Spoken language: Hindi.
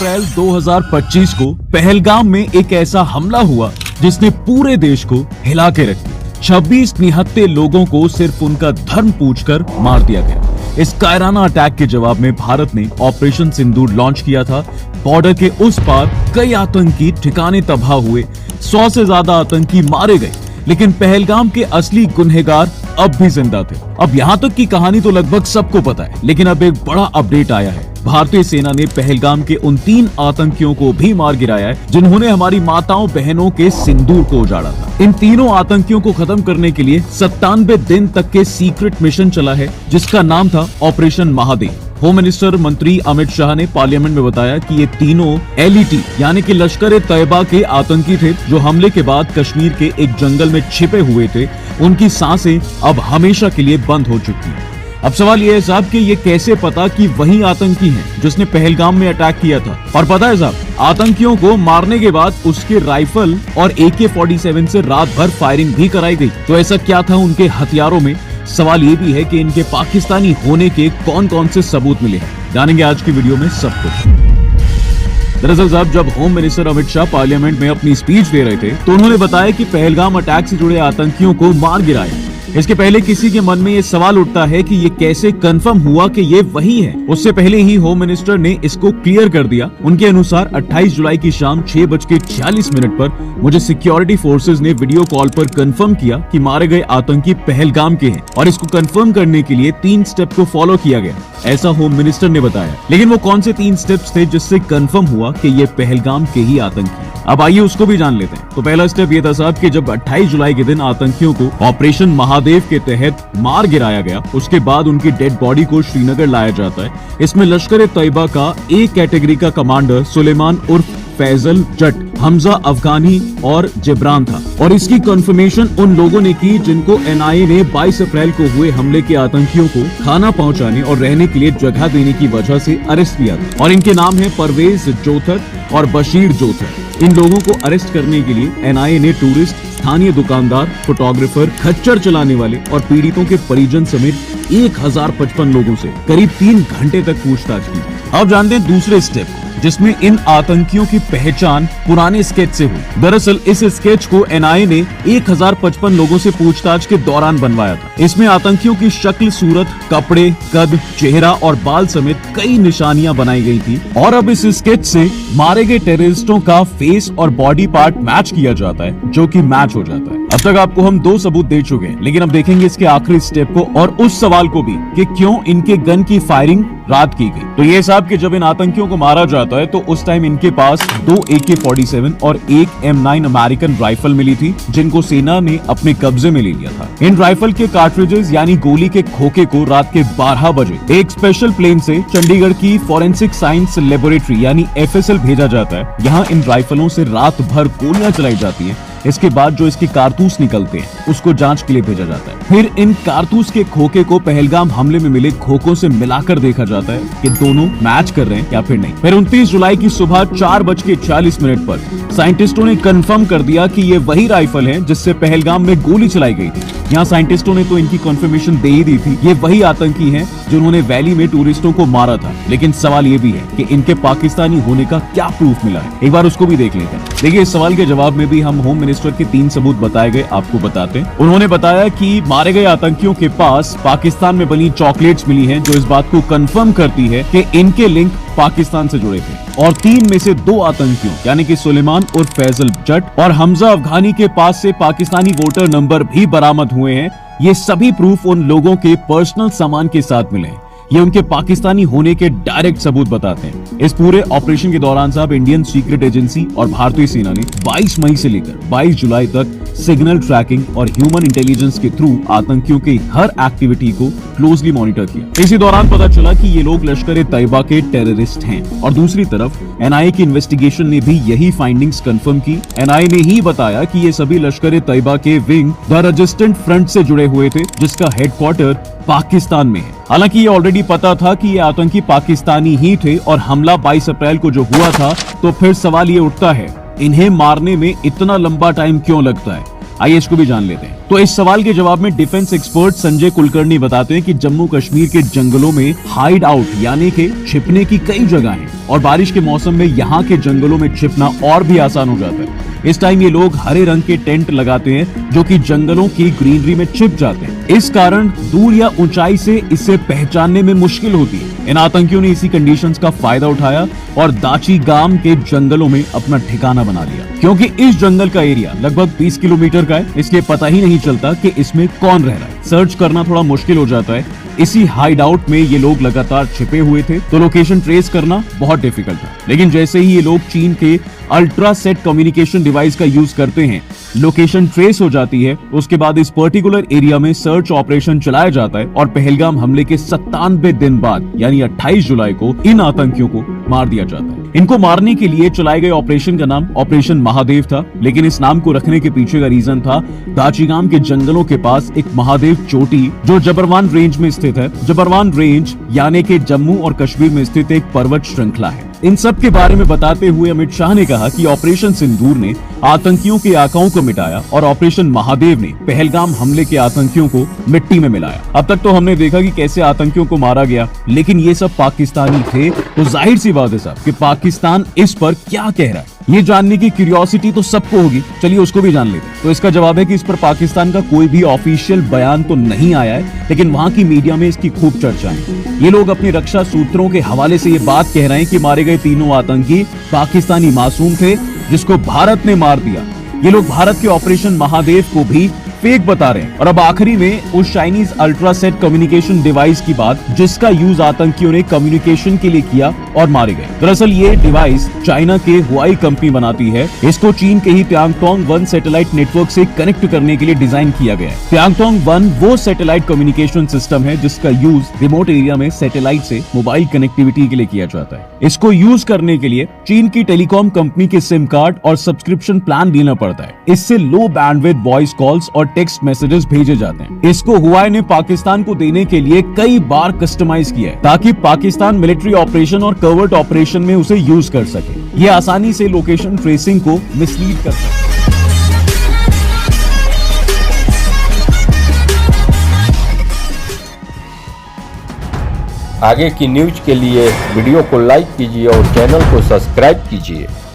अप्रैल 2025 को पहलगाम में एक ऐसा हमला हुआ जिसने पूरे देश को हिला के रख दिया। 26 निहत्थे लोगों को सिर्फ उनका धर्म पूछकर मार दिया गया। इस कायराना अटैक के जवाब में भारत ने ऑपरेशन सिंदूर लॉन्च किया था। बॉर्डर के उस पार कई आतंकी ठिकाने तबाह हुए, 100 से ज्यादा आतंकी मारे गए, लेकिन पहलगाम के असली गुनहगार अब भी जिंदा थे। अब यहाँ तक की कहानी तो लगभग सबको पता है, लेकिन अब एक बड़ा अपडेट आया है। भारतीय सेना ने पहलगाम के उन 3 आतंकियों को भी मार गिराया है जिन्होंने हमारी माताओं बहनों के सिंदूर को उजाड़ा था। इन तीनों आतंकियों को खत्म करने के लिए 97 दिन तक के सीक्रेट मिशन चला है, जिसका नाम था ऑपरेशन महादेव। होम मिनिस्टर मंत्री अमित शाह ने पार्लियामेंट में बताया कि ये तीनों LET यानी कि लश्कर ए तैयबा के आतंकी थे, जो हमले के बाद कश्मीर के एक जंगल में छिपे हुए थे। उनकी सांसें अब हमेशा के लिए बंद हो चुकी हैं। अब सवाल ये है साहब कि ये कैसे पता कि वही आतंकी हैं जिसने पहलगाम में अटैक किया था। और पता है साहब, आतंकियों को मारने के बाद उसके राइफल और AK-47 से रात भर फायरिंग भी कराई गई। तो ऐसा क्या था उनके हथियारों में? सवाल ये भी है कि इनके पाकिस्तानी होने के कौन कौन से सबूत मिले हैं। जानेंगे आज की वीडियो में सब कुछ। दरअसल साहब, जब home minister Amit Shah parliament में अपनी स्पीच दे रहे थे तो उन्होंने बताया कि पहलगाम अटैक से जुड़े आतंकियों को मार गिराया। इसके पहले किसी के मन में ये सवाल उठता है कि ये कैसे कंफर्म हुआ कि ये वही है। उससे पहले ही होम मिनिस्टर ने इसको क्लियर कर दिया। उनके अनुसार 28 जुलाई की शाम 6:46 पर मुझे सिक्योरिटी फोर्सेज ने वीडियो कॉल पर कंफर्म किया कि मारे गए आतंकी पहलगाम के हैं, और इसको कंफर्म करने के लिए 3 स्टेप को फॉलो किया गया, ऐसा होम मिनिस्टर ने बताया। लेकिन वो कौन से 3 स्टेप्स थे जिससे कंफर्म हुआ कि ये पहलगाम के ही आतंकी? अब आइए उसको भी जान लेते हैं। तो पहला स्टेप ये था साहब कि जब 28 जुलाई के दिन आतंकियों को ऑपरेशन महादेव के तहत मार गिराया गया, उसके बाद उनकी डेड बॉडी को श्रीनगर लाया जाता है। इसमें लश्कर ए तैयबा का A कैटेगरी का कमांडर सुलेमान उर्फ फैजल जट, हमजा अफगानी और जिब्रान था। और इसकी कंफर्मेशन उन लोगों ने की जिनको NIA ने 22 अप्रैल को हुए हमले के आतंकियों को खाना पहुंचाने और रहने के लिए जगह देने की वजह से अरेस्ट किया था। और इनके नाम है परवेज जोथर और बशीर जोथर। इन लोगों को अरेस्ट करने के लिए NIA ने टूरिस्ट, स्थानीय दुकानदार, फोटोग्राफर, खच्चर चलाने वाले और पीड़ितों के परिजन समेत 1055 लोगों से करीब 3 घंटे तक पूछताछ की। अब जानते हैं दूसरे स्टेप, जिसमें इन आतंकियों की पहचान पुराने स्केच से हुई। दरअसल इस स्केच को NIA ने 1055 लोगों से पूछताछ के दौरान बनवाया था। इसमें आतंकियों की शक्ल, सूरत, कपड़े, कद, चेहरा और बाल समेत कई निशानियां बनाई गई थी। और अब इस स्केच से मारे गए टेररिस्टों का फेस और बॉडी पार्ट मैच किया जाता है, जो कि मैच हो जाता है। अब तक आपको हम 2 सबूत दे चुके हैं, लेकिन अब देखेंगे इसके आखिरी स्टेप को और उस सवाल को भी कि क्यों इनके गन की फायरिंग रात की गई। तो ये साहब कि जब इन आतंकियों को मारा जाता है तो उस टाइम इनके पास 2 AK-47 और 1 M9 अमेरिकन राइफल मिली थी, जिनको सेना ने अपने कब्जे में ले लिया था। इन राइफल के कार्ट्रिजेस यानी गोली के खोखे को रात के 12 बजे एक स्पेशल प्लेन से चंडीगढ़ की फॉरेंसिक साइंस लेबोरेटरी यानी FSL भेजा जाता है। यहाँ इन राइफलों से रात भर गोलियां चलाई जाती है। इसके बाद जो इसके कारतूस निकलते हैं उसको जांच के लिए भेजा जाता है। फिर इन कारतूस के खोखे को पहलगाम हमले में मिले खोखों से मिलाकर देखा जाता है कि दोनों मैच कर रहे हैं या फिर नहीं। फिर 29 जुलाई की सुबह 4:40 पर साइंटिस्टों ने कंफर्म कर दिया कि ये वही राइफल है जिससे पहलगाम में गोली चलाई गई थी। यहाँ साइंटिस्टों ने तो इनकी कंफर्मेशन दे ही दी थी, ये वही आतंकी हैं जिन्होंने वैली में टूरिस्टों को मारा था। लेकिन सवाल ये भी है कि इनके पाकिस्तानी होने का क्या प्रूफ मिला है, एक बार उसको भी देख लेते हैं। देखिए, इस सवाल के जवाब में भी हम होम मिनिस्टर के 3 सबूत बताए गए आपको बताते हैं। उन्होंने बताया कि मारे गए आतंकियों के पास पाकिस्तान में बनी चॉकलेट्स मिली हैं, जो इस बात को कंफर्म करती है कि इनके लिंक पाकिस्तान से जुड़े थे। और 3 में से 2 आतंकियों यानी कि सुलेमान और फैजल जट और हमजा अफगानी के पास से पाकिस्तानी वोटर नंबर भी बरामद हुए हैं। ये सभी प्रूफ उन लोगों के पर्सनल सामान के साथ मिले हैं। ये उनके पाकिस्तानी होने के डायरेक्ट सबूत बताते हैं। इस पूरे ऑपरेशन के दौरान साहब इंडियन सीक्रेट एजेंसी और भारतीय सेना ने 22 मई से लेकर 22 जुलाई तक सिग्नल ट्रैकिंग और ह्यूमन इंटेलिजेंस के थ्रू आतंकियों की हर एक्टिविटी को क्लोजली मॉनिटर किया। इसी दौरान पता चला कि ये लोग लश्कर ए तैयबा के टेररिस्ट हैं। और दूसरी तरफ NIA की इन्वेस्टिगेशन ने भी यही फाइंडिंग्स कंफर्म की। NIA ने ही बताया कि ये सभी लश्कर ए तैयबा के विंग द रेजिस्टेंट फ्रंट से जुड़े हुए थे, जिसका हेडक्वार्टर पाकिस्तान में है। हालांकि ये ऑलरेडी पता था कि ये आतंकी पाकिस्तानी ही थे और हमला 22 अप्रैल को जो हुआ था, तो फिर सवाल ये उठता है, इन्हें मारने में इतना लंबा टाइम क्यों लगता है? आइए इसको भी जान लेते हैं। तो इस सवाल के जवाब में डिफेंस एक्सपर्ट संजय कुलकर्णी बताते हैं कि जम्मू कश्मीर के जंगलों में हाइड आउट यानी कि छिपने की कई जगह हैं और बारिश के मौसम में यहाँ के जंगलों में छिपना और भी आसान हो जाता है। इस टाइम ये लोग हरे रंग के टेंट लगाते हैं जो कि जंगलों की ग्रीनरी में छिप जाते हैं। इस कारण दूर या ऊंचाई से इसे पहचानने में मुश्किल होती है। इन आतंकियों ने इसी कंडीशंस का फायदा उठाया और दाची गांव के जंगलों में अपना ठिकाना बना लिया। क्योंकि इस जंगल का एरिया लगभग 20 किलोमीटर का है, इसलिए पता ही नहीं चलता कि इसमें कौन रह रहा है। सर्च करना थोड़ा मुश्किल हो जाता है। इसी हाइड आउट में ये लोग लगातार छिपे हुए थे, तो लोकेशन ट्रेस करना बहुत डिफिकल्ट था। लेकिन जैसे ही ये लोग चीन के अल्ट्रा सेट कम्युनिकेशन डिवाइस का यूज करते हैं, लोकेशन ट्रेस हो जाती है। उसके बाद इस पर्टिकुलर एरिया में सर्च ऑपरेशन चलाया जाता है और पहलगाम हमले के 97 दिन बाद यानी 28 जुलाई को इन आतंकियों को मार दिया जाता है। इनको मारने के लिए चलाए गए ऑपरेशन का नाम ऑपरेशन महादेव था, लेकिन इस नाम को रखने के पीछे का रीजन था दाचीगाम के जंगलों के पास एक महादेव चोटी जो जबरवान रेंज में स्थित है। जबरवान रेंज यानी कि जम्मू और कश्मीर में स्थित एक पर्वत श्रृंखला है। इन सब के बारे में बताते हुए अमित शाह ने कहा कि ऑपरेशन सिंदूर ने आतंकियों के आकाओं को मिटाया और ऑपरेशन महादेव ने पहलगाम हमले के आतंकियों को मिट्टी में मिलाया। अब तक तो हमने देखा कि कैसे आतंकियों को मारा गया, लेकिन ये सब पाकिस्तानी थे, तो जाहिर सी बात है साहब कि पाकिस्तान इस पर क्या कह रहा है ये जानने की क्यूरियोसिटी तो सबको होगी। चलिए उसको भी जान लेते हैं। तो इसका जवाब है कि इस पर पाकिस्तान का कोई भी ऑफिशियल बयान तो नहीं आया है, लेकिन वहां की मीडिया में इसकी खूब चर्चा है। ये लोग अपने रक्षा सूत्रों के हवाले से ये बात कह रहे हैं कि मारे गए तीनों आतंकी पाकिस्तानी मासूम थे जिसको भारत ने मार दिया। ये लोग भारत के ऑपरेशन महादेव को भी फेक बता रहे हैं। और अब आखिरी में उस Chinese ultra set communication device की बात, जिसका यूज आतंकियों ने कम्युनिकेशन के लिए किया और मारे गए। दरअसल ये डिवाइस चाइना के हुआई कंपनी बनाती है। इसको चीन के ही त्यांगतोंग 1 सैटेलाइट नेटवर्क से कनेक्ट करने के लिए डिजाइन किया गया है। त्यांगतोंग 1 वो सैटेलाइट कम्युनिकेशन सिस्टम है जिसका यूज रिमोट एरिया में सैटेलाइट से मोबाइल कनेक्टिविटी के लिए किया जाता है। इसको यूज करने के लिए चीन की टेलीकॉम कंपनी के सिम कार्ड और सब्सक्रिप्शन प्लान लेना पड़ता है। इससे लो बैंडविड्थ वॉइस कॉल्स और टेक्स्ट मैसेजेस भेजे जाते हैं। इसको हुआई ने पाकिस्तान को देने के लिए कई बार कस्टमाइज किया है ताकि पाकिस्तान मिलिट्री ऑपरेशन और कवर्ट ऑपरेशन में उसे यूज कर सके। ये आसानी से लोकेशन ट्रेसिंग को मिसलीड कर सकता है। आगे की न्यूज के लिए वीडियो को लाइक कीजिए और चैनल को सब्सक्राइब कीजिए।